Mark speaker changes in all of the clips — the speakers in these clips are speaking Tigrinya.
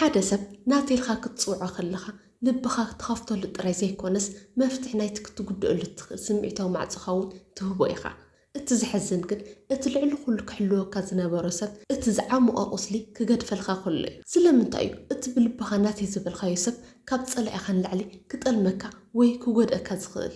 Speaker 1: نحادة سب ناتي الخا كتصوع خلخا لبخا تخافتو للطري زيكونس مفتح نايتك تقدو لتخل سمعتو مع تخاون تهبو إخا اتزحزن كن اتلعلو خلك حلو كازنا برسب اتزعامو أقصلي كقد فالخا خلي سلمنتايو اتبلبخا ناتي زبالخا يسب كاب تصلع خان لعلي كتال مكا وي كقد أكاز خل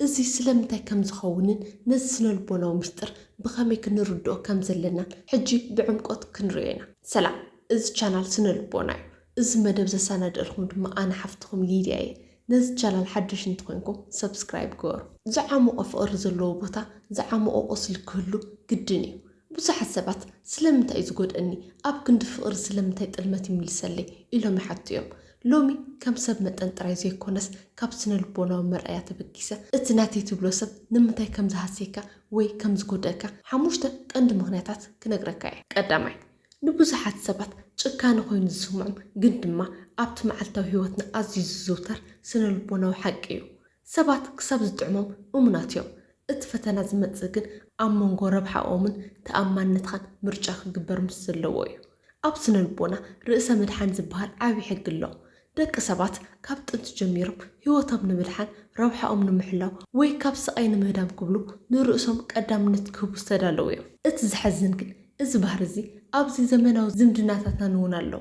Speaker 1: إزي سلمتاي كم زخونن نزلو البونو مستر بخامي كنردو كم زلنا حجي بعمقوت كنرينا سلام إز channel سنلبوناي إز مدب زساند الخم دما أنا حفتكم ليدي نز channel حدش نتقنكم سبسكرايب كور زعمو أفقر زلو بوتا زعمو أصل كله قدني بصح السبات سلمتاي زقود أني أب كنت فقر سلمتاي تلمتي ملسلي إلو محط يوم لومي كم سب متنطراي زي كونس كاب سنلبونا مرأيات بكيسة اتناتي تبلو سب نمتاي كم زهاسيكا وي كم زقودكا حموشتا كند مغنياتات كنقركاي قدامي نبوزحات سبات ጭካነ ኮይኑ ዝስምዑ ግን ድማ ኣብቲ መዓልታዊ ህይወትና ኣዝዩ ዝዝውተር ስነልቦናዊ ሓቂ እዩ ሰባት ክሳብ ዝጥዕሞም እሙናት እዮም እቲ ፈተና ዝመጽእ ግን ኣብ መንጎ ረብሓኦምን ተኣማንነትኻን ምርጫ ክግበር ምስ ዘለዎ እዩ ኣብ ስነልቦና ርእሰ ምድሓን ዝበሃል ዓብዪ ሕጊ ኣሎ ደቂ ሰባት ካብ ጥንቲ ጀሚሮም ህይወቶም ንምድሓን ረብሓኦም ንምሕላው ወይ ካብ ስቃይ ንምህዳም ክብሉ ንርእሶም ቀዳምነት ክህቡ ዝተዳለዉ እዮም እቲ ዝሐዝን ግን እዚ ባህር እዚ ኣብዚ ዘመናዊ ዝምድናታትና ንውን ኣለዉ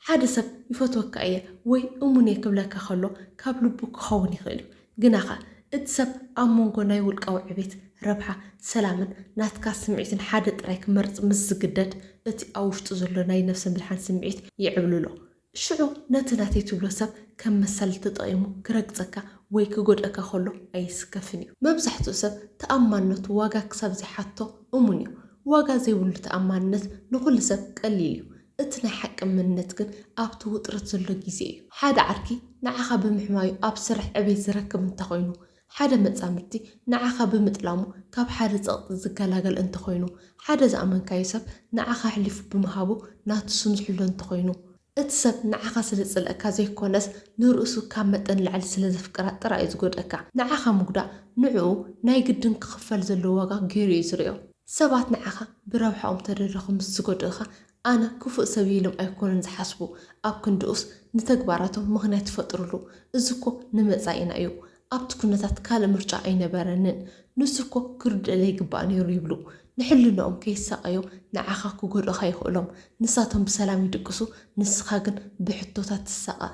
Speaker 1: ሓደ ሰብ ይፈትወካ እየ ወይ እሙን የክብለካ ከሎ ካብ ልቡ ክኸውን ይኽእል እዩ ግናኸ እቲ ሰብ ኣብ መንጎ ናይ ውልቃዊ ዕቤት ረብሓ ሰላምን ናትካ ስምዒትን ሓደ ጥራይ ክመርፅ ምስ ዝግደድ እቲ ኣብ ውሽጡ ዘሎ ናይ ነፍሲ ምድሓን ስምዒት ይዕብልሎ ሽዑ ነቲ ናተይ ትብሎ ሰብ ከም መሳሊ ተጠቒሙ ክረግፀካ ወይ ክጎድአካ ከሎ ኣይስከፍን እዩ መብዛሕትኡ ሰብ ተኣማንነቱ ዋጋ ክሳብ ዘይሓቶ እሙን እዩ ዋጋ ዘይብሉ ተኣማንነት ንኹሉ ሰብ ቀሊል እዩ እቲ ናይ ሓቂ መንነት ግን ኣብቲ ውጥረት ዘሎ ግዜ እዩ ሓደ ዓርኪ ንዓኻ ብምሕማዩ ኣብ ስራሕ ዕቤት ዝረክብ እንተኾይኑ ሓደ መጻምድቲ ንዓኻ ብምጥላሙ ካብ ሓደ ፀቕጢ ዝገላገል እንተኾይኑ ሓደ ዝኣመንካዮ ሰብ ንዓኻ ሕሊፉ ብምሃቡ ናቱ ስም ዝሕሎ እንተኾይኑ እቲ ሰብ ንዓኻ ስለ ዝፅልአካ ዘይኮነስ ንርእሱ ካብ መጠን ላዕሊ ስለ ዘፍቅራ ጥራይ እዩ ዝጎድአካ ንዓኻ ምጉዳእ ንዕኡ ናይ ግድን ክኽፈል ዘለዎ ዋጋ ገይሩ እዩ ዝርዮ ሰባት ንዓኻ ብረብሓኦም ተደረኹም ምስ ዝጎድእኻ ኣነ ክፉእ ሰብ ኢሎም ኣይኮነን ዝሓስቡ ኣብ ክንድኡስ ንተግባራቶም ምኽንያት ይፈጥሩሉ እዚ እኮ ንመጻኢና እዩ ኣብቲ ኩነታት ካልእ ምርጫ ኣይነበረንን ንሱ እኮ ክርድእ ዘይግባእ ነይሩ ይብሉ ንሕልንኦም ከይሳቀዩ ንዓኻ ክጎድእኻ ይኽእሎም ንሳቶም ብሰላም ይድቅሱ ንስኻ ግን ብሕቶታት ትሳቐ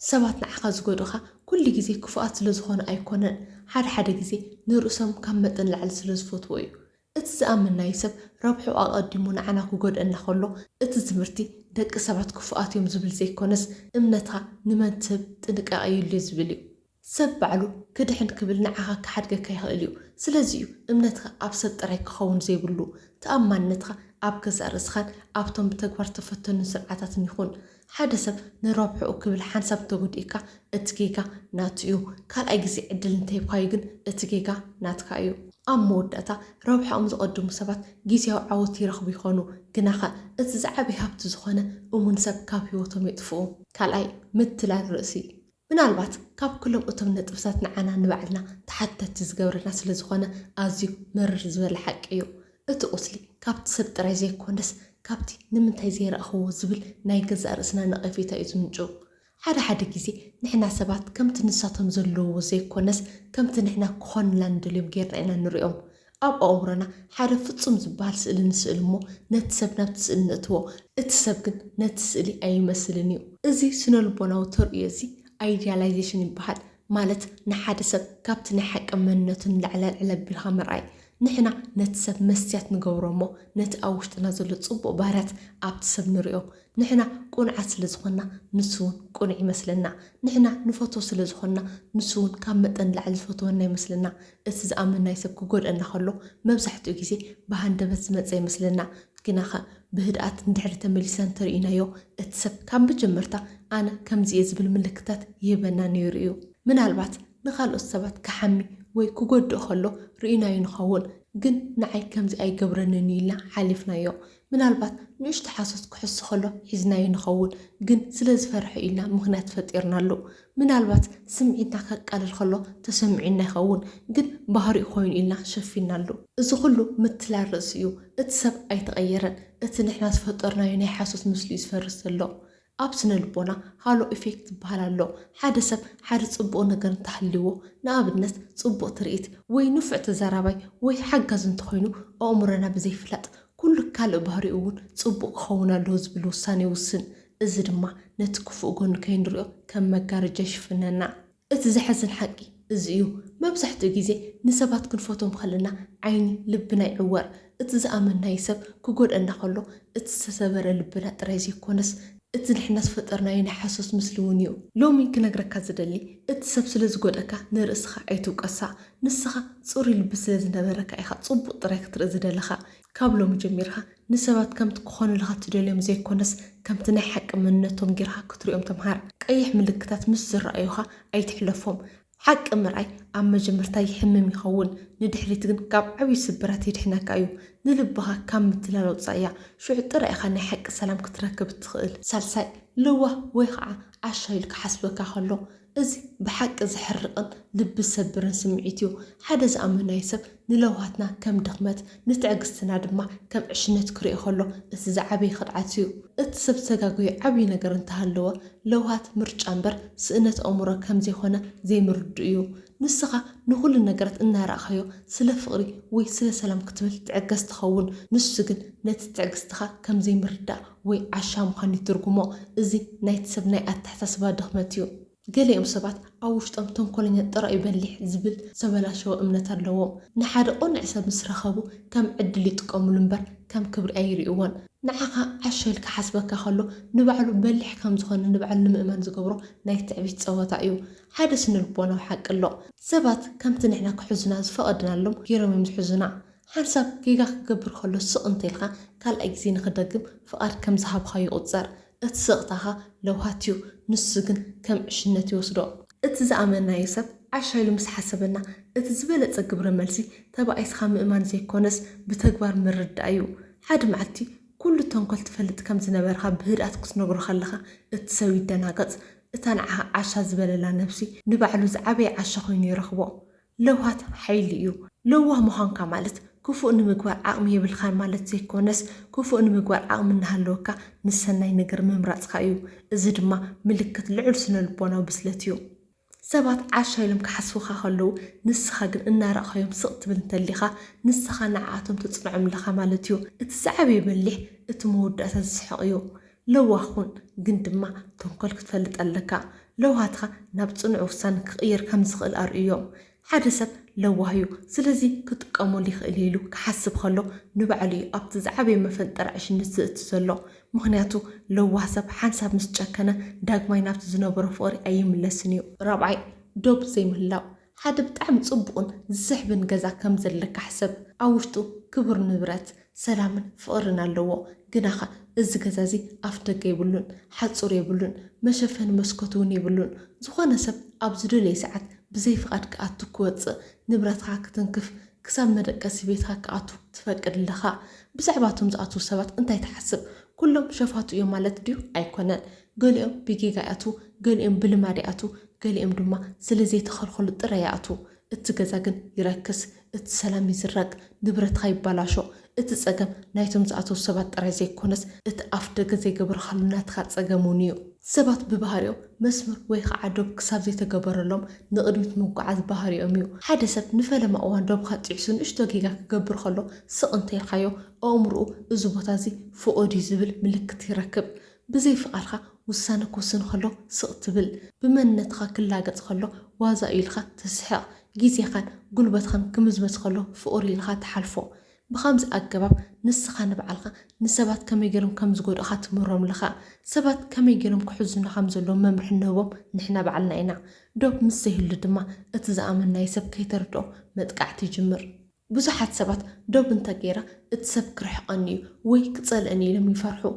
Speaker 1: ሰባት ንዓኻ ዝጎድእኻ ኩሉ ግዜ ክፉኣት ስለ ዝኾነ ኣይኮነን ሓደ ግዜ ንርእሶም ካብ መጠን ላዕሊ ስለ ዝፈትዎ እዩ እቲ ዝኣምናይ ሰብ ረብሑ ኣቐዲሙ ንዓና ክጎድአና ከሎ እቲ ትምህርቲ ደቂ ሰባት ክፉኣት እዮም ዝብል ዘይኮነስ እምነትኻ ንመን ትህብ ጥንቃቐ የድልዮ ዝብል እዩ ሰብ ባዕሉ ክድሕን ክብል ንዓኻ ክሓድገካ ይኽእል እዩ ስለዚ እዩ እምነትኻ ኣብ ሰብ ጥራይ ክኸውን ዘይብሉ ተኣማንነትኻ ኣብ ገዛእ ርእስኻን ኣብቶም ብተግባር ተፈተኑ ስርዓታትን ይኹን ሓደ ሰብ ንረብሕኡ ክብል ሓንሳብ ተጎዲእካ እቲ ጌጋ ናቱ እዩ ካልኣይ ግዜ ዕድል እንተይብካዩ ግን እቲ ጌጋ ናትካ እዩ ኣብ መወዳእታ ረብሓኦም ዝቐድሙ ሰባት ጊዜያዊ ዓወት ይረኽቡ ይኾኑ ግናኸ እቲ ዝዓበየ ሃብቲ ዝኾነ እሙን ሰብ ካብ ህይወቶም የጥፍኡ ካልኣይ ምትላል ርእሲ ምናልባት ካብ ኩሎም እቶም ነጥብታት ንዓና ንባዕልና ተሓተቲ ዝገብረና ስለ ዝኾነ ኣዝዩ መርር ዝበለ ሓቂ እዩ እቲ ቁስሊ ካብቲ ሰብ ጥራይ ዘይኮነስ ካብቲ ንምንታይ ዘይረእኽዎ ዝብል ናይ ገዛእ ርእስና ነቐፌታ እዩ ዝምንጩ ሓደ ግዜ ንሕና ሰባት ከምቲ ንሳቶም ዘለዎ ዘይኮነስ ከምቲ ንሕና ክኾንላ ንደልዮም ጌርና ኢና ንሪኦም ኣብ ኣእምሮና ሓደ ፍጹም ዝበሃል ስእሊ ንስእል እሞ ነቲ ሰብ ናብቲ ስእሊ ነእትዎ እቲ ሰብ ግን ነቲ ስእሊ ኣይመስልን እዩ እዚ ስነልቦናዊ ተርእዮ እዚ አይዲያላይዜሽን ይበሃል ማለት ንሓደ ሰብ ካብቲ ናይ ሓቂ መንነቱን ላዕላልዕለ ኣቢልካ ምርኣይ ንሕና ነቲ ሰብ መስትያት ንገብሮ እሞ ነቲ ኣብ ውሽጥና ዘሎ ፅቡቅ ባህርያት ኣብቲ ሰብ ንሪኦ ንሕና ቁንዓት ስለ ዝኾንና ንሱ እውን ቁኑዕ ይመስለና ንሕና ንፈትዎ ስለ ዝኾንና ንሱ እውን ካብ መጠን ላዕሊ ዝፈትወና ይመስለና እቲ ዝኣመናይ ሰብ ክጎድአና ከሎ መብዛሕትኡ ግዜ ብሃንደበት ዝመፀ ይመስለና ግናኸ ብህድኣት እንድሕሪ ተመሊስና እንተርኢናዮ እቲ ሰብ ካብ መጀመርታ ኣነ ከምዚ እየ ዝብል ምልክታት ይህበና ነይሩ እዩ ምናልባት ንኻልኦት ሰባት ክሓሚ ወይ ክጎድእ ከሎ ርኢናዮ ንኸውን ግን ንዓይ ከምዚ ኣይገብረንን ኢልና ሓሊፍናዮ ምናልባት ንእሽቶ ሓሶት ክሕሱ ከሎ ሒዝናዮ ንኸውን ግን ስለ ዝፈርሐ ኢልና ምክንያት ፈጢርናሉ ምናልባት ስምዒትና ከቃልል ከሎ ተሰሚዒና ይኸውን ግን ባህሪኡ ኮይኑ ኢልና ሸፊናሉ እዚ ኩሉ ምትላል ርእሲ እዩ እቲ ሰብ ኣይተቐየረን እቲ ንሕና ዝፈጠርናዮ ናይ ሓሶት ምስሊ እዩ ዝፈርስ ዘሎ ኣብ ስነ ልቦና ሃሎ ኢፌክት ዝበሃል ኣሎ ሓደ ሰብ ሓደ ጽቡቕ ነገር እንተሃልይዎ ንኣብነት ጽቡቕ ትርኢት ወይ ንፉዕ ተዛራባይ ወይ ሓጋዝ እንተኾይኑ ኣእምሮና ብዘይፍላጥ ኩሉ ካልእ ባህሪኡ እውን ጽቡቕ ክኸውን ኣለዎ ዝብል ውሳነ ይውስን እዚ ድማ ነቲ ክፉእ ጎኑ ከይንሪኦ ከም መጋረጃ ይሽፍነና እቲ ዘሕዝን ሓቂ እዚ እዩ መብዛሕትኡ ግዜ ንሰባት ክንፈቶም ከለና ዓይኒ ልብና ይዕወር እቲ ዝኣመናይ ሰብ ክጎድአና ከሎ እቲ ዝተሰበረ ልብና ጥራይ ዘይኮነስ እቲ ንሕና ዝፈጠርናዮ ናይ ሓሶስ ምስሊ እውን እዩ ሎሚ ክነግረካ ዝደሊ እቲ ሰብ ስለ ዝጎደካ ንርእስኻ ኣይትውቀሳ ንስኻ ፅሩይ ልቢ ስለ ዝነበረካ ኢኻ ፅቡቕ ጥራይ ክትርኢ ዝደለኻ ካብ ሎሚ ጀሚርካ ንሰባት ከምቲ ክኾኑልካ ትደልዮም ዘይኮነስ ከምቲ ናይ ሓቂ መንነቶም ጌርካ ክትሪኦም ተምሃር ቀይሕ ምልክታት ምስ ዝረኣዩኻ ኣይትሕለፎም ሓቂ ምርኣይ ኣብ መጀመርታ ይሕምም ይኸውን ንድሕሪት ግን ካብ ዓብዪ ስብራት ይድሕነካ እዩ ንልብኻ ካብ ምትላል ወፃእ እያ ሽዑ ጥራይ ኢኻ ናይ ሓቂ ሰላም ክትረክብ ትኽእል ሳልሳይ ልዋህ ወይ ከዓ ዓሻ ኢሉ ክሓስበካ ከሎ እዚ ብሓቂ ዝሕርቕን ልቢ ዝሰብርን ስምዒት እዩ ሓደ ዝኣመናይ ሰብ ንለውሃትና ከም ድኽመት ንትዕግስትና ድማ ከም ዕሽነት ክሪኦ ከሎ እቲ ዝዓበይ ክድዓት እዩ እቲ ሰብ ዝተጋገዩ ዓብዪ ነገር እንተሃለወ ለውሃት ምርጫ እምበር ስእነት ኣእምሮ ከም ዘይኮነ ዘይምርዱ እዩ ንስኻ ንኩሉ ነገራት እናረእኻዮ ስለ ፍቕሪ ወይ ስለ ሰላም ክትብል ትዕገስ ትኸውን ንሱ ግን ነቲ ትዕግስትኻ ከም ዘይምርዳእ ወይ ዓሻ ምዃኑ ይትርጉሞ እዚ ናይቲ ሰብ ናይ ኣተሓሳስባ ድኽመት እዩ ገሊኦም ሰባት ኣብ ውሽጦም ተንኮለኛ ጥራይ በሊሕ ዝብል ዘበላሸወ እምነት ኣለዎም ንሓደ ቆንዕ ሰብ ምስ ረኸቡ ከም ዕድል ይጥቀሙሉ እምበር ከም ክብሪ ኣይርእይዎን ንዓኻ ዓሻ ኢልካ ሓስበካ ከሎ ንባዕሉ በሊሕ ከም ዝኾነ ንባዕሉ ንምእማን ዝገብሮ ናይ ትዕቢት ፀወታ እዩ ሓደ ስነልቦናዊ ሓቂ ኣሎ ሰባት ከምቲ ንሕና ክሕዙና ዝፈቐድናሎም ገይሮም እዮም ዝሕዙና ሓንሳብ ጌጋ ክገብር ከሎ ስቕ እንተኢልካ ካልኣይ ግዜ ንክደግም ፍቓድ ከም ዝሃብካ ይቁፀር እቲ ስቕታኻ ለውሃት እዩ ንሱ ግን ከም ዕሽነት ይወስዶ እቲ ዝኣመናዮ ሰብ ዓሻ ኢሉ ምስ ሓሰበና እቲ ዝበለፀ ግብረ መልሲ ተባኢስካ ምእማን ዘይኮነስ ብተግባር ምርዳእ እዩ ሓደ መዓልቲ ኩሉ ተንኮል ትፈልጥ ከም ዝነበርካ ብህድኣት ክትነግሮ ከለካ እቲ ሰብ ይደናገፅ እታ ንዓኻ ዓሻ ዝበለላ ነፍሲ ንባዕሉ ዝዓበየ ዓሻ ኮይኑ ይረኽቦ ለውሃት ሓይሊ እዩ ለዋህ ምዃንካ ማለት ክፉእ ንምግባር ዓቕሚ የብልካን ማለት ዘይኮነስ ክፉእ ንምግባር ዓቕሚ እናሃለወካ ንሰናይ ነገር ምምራፅካ እዩ እዚ ድማ ምልክት ልዑል ስነልቦናዊ ብስለት እዩ ሰባት ዓሻ ኢሎም ክሓስቡካ ከለዉ ንስኻ ግን እናረእኻዮም ስቕ ትብል እንተሊኻ ንስኻ ንዓኣቶም ተፅንዖምለኻ ማለት እዩ እቲ ዝዓበየ በሊሕ እቲ መወዳእታ ዝስሕቕ እዩ ለዋህ ኩን ግን ድማ ተንኮል ክትፈልጥ ኣለካ ለውሃትካ ናብ ፅኑዕ ውሳነ ክቕየር ከም ዝኽእል ኣርእዮም ሓደ ሰብ ለዋህ እዩ ስለዚ ክጥቀመሉ ይኽእል ኢሉ ክሓስብ ከሎ ንባዕሉ እዩ ኣብቲ ዝዓበየ መፈንጠር ዕሽነት ዝእቱ ዘሎ ምክንያቱ ለዋህ ሰብ ሓንሳብ ምስ ጨከነ ዳግማይ ናብቲ ዝነበሮ ፍቕሪ ኣይምለስን እዩ ራብዓይ ዶብ ዘይምህላው ሓደ ብጣዕሚ ፅቡቕን ዝስሕብን ገዛ ከም ዘለካ ሓሰብ ኣብ ውሽጡ ክቡር ንብረት ሰላምን ፍቕርን ኣለዎ ግናኸ እዚ ገዛ እዚ ኣፍ ደገ የብሉን ሓፁር የብሉን መሸፈኒ መስኮት እውን የብሉን ዝኾነ ሰብ ኣብ ዝደለየ ሰዓት ብዘይ ፍቓድ ክኣቱ ክወፅእ ንብረትካ ክትንክፍ ክሳብ መደቀሲ ቤትካ ክኣቱ ትፈቅድ ኣለኻ ብዛዕባቶም ዝኣትዉ ሰባት እንታይ ትሓስብ ኩሎም ሸፋቱ እዮም ማለት ድዩ ኣይኮነን ገሊኦም ብጌጋ ይኣቱ ገሊኦም ብልማድ ይኣቱ ገሊኦም ድማ ስለዘይተኸልኸሉ ጥራይ ይኣቱ እቲ ገዛ ግን ይረክስ እቲ ሰላም ይዝረግ ንብረትካ ይባላሾ እቲ ፀገም ናይቶም ዝኣተዉ ሰባት ጥራይ ዘይኮነስ እቲ ኣፍ ደገ ዘይገበርካሉ ናትካ ፀገም እውን እዩ ሰባት ብባህሪኦም መስመር ወይ ከዓ ዶብ ክሳብ ዘይተገበረሎም ንቕድሚት ምጓዓዝ ባህሪኦም እዩ ሓደ ሰብ ንፈለማ እዋን ዶብካ ጥዕሱ ንእሽቶ ጌጋ ክገብር ከሎ ስቕ እንተኢልካዮ ኣእምርኡ እዚ ቦታ እዚ ፍቕድ እዩ ዝብል ምልክት ይረክብ ብዘይ ፍቓድካ ውሳነ ክውስን ከሎ ስቕ ትብል ብመንነትካ ክላገፅ ከሎ ዋዛ ኢልካ ትስሕቕ ግዜኻን ጉልበትኻን ክምዝመዝ ከሎ ፍቕሪ ኢልካ ትሓልፎ ብኸምዚ ኣገባብ ንስኻ ንበዓልካ ንሰባት ከመይ ገይሮም ከም ዝጎድእካ ትምሮም ለኻ ሰባት ከመይ ገይሮም ክሕዙና ከም ዘለዎም መምርሒ ንህቦም ንሕና በዓልና ኢና ዶብ ምስ ዘይህሉ ድማ እቲ ዝኣመናይ ሰብ ከይተርድኦ መጥቃዕቲ ይጅምር ብዙሓት ሰባት ዶብ እንተገይራ እቲ ሰብ ክርሕቐኒ እዩ ወይ ክፀልአኒ ኢሎም ይፈርሑ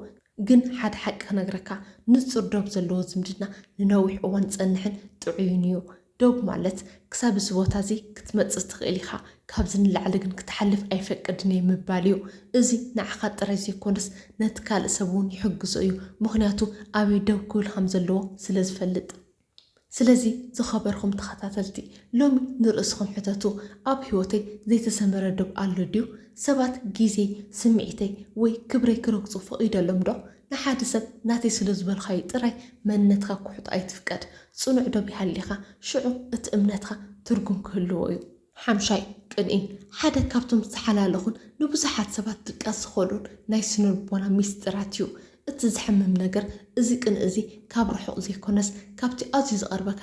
Speaker 1: ግን ሓደ ሓቂ ክነግረካ ንፁር ዶብ ዘለዎ ዝምድና ንነዊሕ እዋን ፀንሕን ጥዑይን እዩ ዶብ ማለት ክሳብ እዚ ቦታ እዚ ክትመፅእ ትኽእል ኢኻ ካብዚ ንላዕሊ ግን ክትሓልፍ ኣይፈቅድን ምባል እዩ እዚ ንዓኻ ጥራይ ዘይኮነስ ነቲ ካልእ ሰብ እውን ይሕግዞ እዩ ምክንያቱ ኣበይ ደው ክብል ከም ዘለዎ ስለ ዝፈልጥ ስለዚ ዝኸበርኩም ተኸታተልቲ ሎሚ ንርእስኩም ሕተቱ ኣብ ህይወተይ ዘይተሰመረ ዶብ ኣሎ ድዩ ሰባት ግዜ ስምዒተይ ወይ ክብረይ ክረግፁ ፈቒደሎም ዶ ንሓደ ሰብ ናተይ ስለ ዝበልኻዮ ጥራይ መንነትካ ኩሕቶ ኣይትፍቀድ ጽኑዕ ዶ ቢሃሊኻ ሽዑ እቲ እምነትካ ትርጉም ክህልዎ እዩ ሓምሻይ ቅንኢ ሓደ ካብቶም ዝተሓላለኹን ንብዙሓት ሰባት ድቃስ ዝኸሉን ናይ ስነልቦና ሚስጥራት እዩ እቲ ዝሕምም ነገር እዚ ቅንኢ እዚ ካብ ርሑቕ ዘይኮነስ ካብቲ ኣዝዩ ዝቐርበካ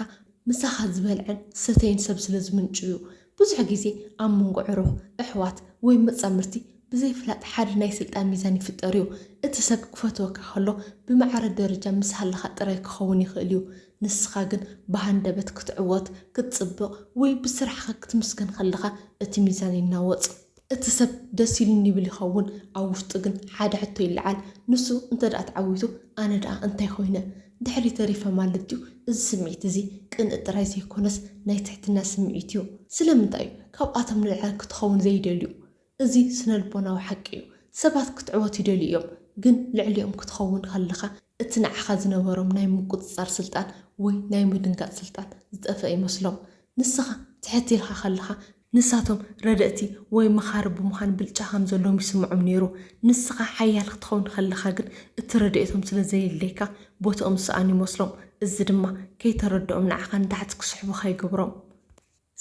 Speaker 1: ምሳኻ ዝበልዕን ሰተይን ሰብ ስለ ዝምንጩ እዩ ብዙሕ ግዜ ኣብ መንጎ ዕሩኽ ኣሕዋት ወይ መጻምርቲ ብዘይፍላጥ ሓደ ናይ ስልጣን ሚዛን ይፍጠር እዩ እቲ ሰብ ክፈትወካ ከሎ ብማዕረ ደረጃ ምስ ሃለኻ ጥራይ ክኸውን ይኽእል እዩ ንስኻ ግን ብሃንደበት ክትዕወት ክትጽብቕ ወይ ብስራሕኻ ክትምስገን ከለኻ እቲ ሚዛን ይናወፅ እቲ ሰብ ደስ ኢሉኒ ይብል ይኸውን ኣብ ውሽጡ ግን ሓደ ሕቶ ይለዓል ንሱ እንተደኣ ተዓዊቱ ኣነ ደኣ እንታይ ኮይነ ድሕሪ ተሪፈ ማለት እዩ እዚ ስምዒት እዚ ቅንኢ ጥራይ ዘይኮነስ ናይ ትሕትና ስምዒት እዩ ስለምንታይ እዩ ካብኣቶም ንልዓል ክትኸውን ዘይደልዩ እዚ ስነልቦናዊ ሓቂ እዩ ሰባት ክትዕወት ይደልዩ እዮም ግን ልዕሊኦም ክትኸውን ከለኻ እቲ ንዓኻ ዝነበሮም ናይ ምቁፅጻር ስልጣን ወይ ናይ ምድንጋፅ ስልጣን ዝጠፍአ ይመስሎም ንስኻ ትሕት ኢልካ ከለኻ ንሳቶም ረድእቲ ወይ መኻሪ ብምዃን ብልጫ ከም ዘለዎም ይስምዖም ነይሩ ንስኻ ሓያል ክትኸውን ከለኻ ግን እቲ ረድኤቶም ስለ ዘየለይካ ቦትኦም ዝሰኣኑ ይመስሎም እዚ ድማ ከይተረድኦም ንዓኻ ንታሕቲ ክስሕቡኻ ይገብሮም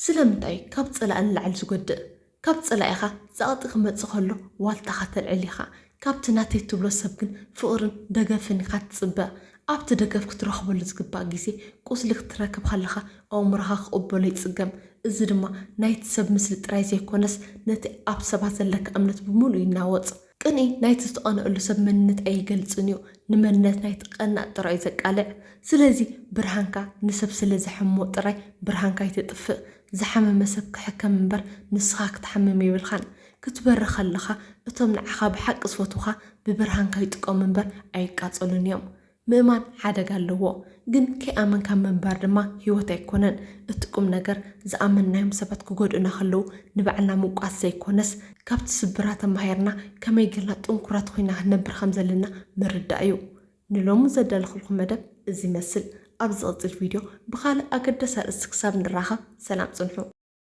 Speaker 1: ስለምንታይ ካብ ፀላእ ንላዕሊ ዝጎድእ ካብ ፀላኢኻ ዛቕጢ ክመፅእ ከሎ ዋልታኻ ተልዕል ኢኻ ካብቲ ናተይ ትብሎ ሰብ ግን ፍቕርን ደገፍን ኢኻ ትፅበእ ኣብቲ ደገፍ ክትረኽበሉ ዝግባእ ግዜ ቁስሊ ክትረክብ ከለኻ ኣእምሮኻ ክቕበሎ ይፅገም እዚ ድማ ናይቲ ሰብ ምስሊ ጥራይ ዘይኮነስ ነቲ ኣብ ሰባት ዘለካ እምነት ብምሉእ ይናወፅ ቅንኢ ናይቲ ዝተቐንአሉ ሰብ መንነት ኣይገልፅን እዩ ንመንነት ናይቲ ቀናእ ጥራይ ዘቃልዕ ስለዚ ብርሃንካ ንሰብ ስለ ዝሕምዎ ጥራይ ብርሃንካ ይትጥፍእ ዝሓመመ ሰብ ክሕከም እምበር ንስኻ ክትሓምም ይብልኻን ክትበርኽ ከለኻ እቶም ንዓኻ ብሓቂ ዝፈትውኻ ብብርሃንካ ይጥቀሙ እምበር ኣይቃፀሉን እዮም ምእማን ሓደጋ ኣለዎ ግን ከይኣመንካ ምንባር ድማ ህይወት ኣይኮነን እቲ ቁም ነገር ዝኣመንናዮም ሰባት ክጎድኡና ከለዉ ንባዕልና ምውቃስ ዘይኮነስ ካብቲ ስብራት ተማሂርና ከመይ ጌርና ጥንኩራት ኮይና ክነብር ከም ዘለና ምርዳእ እዩ ንሎሙ ዘዳለኹልኩም መደብ እዚ ይመስል ኣብ ዝቕፅል ቪድዮ ብኻልእ ኣገዳሲ ኣርእስቲ ክሳብ ንራኸብ ሰላም ፅንሑ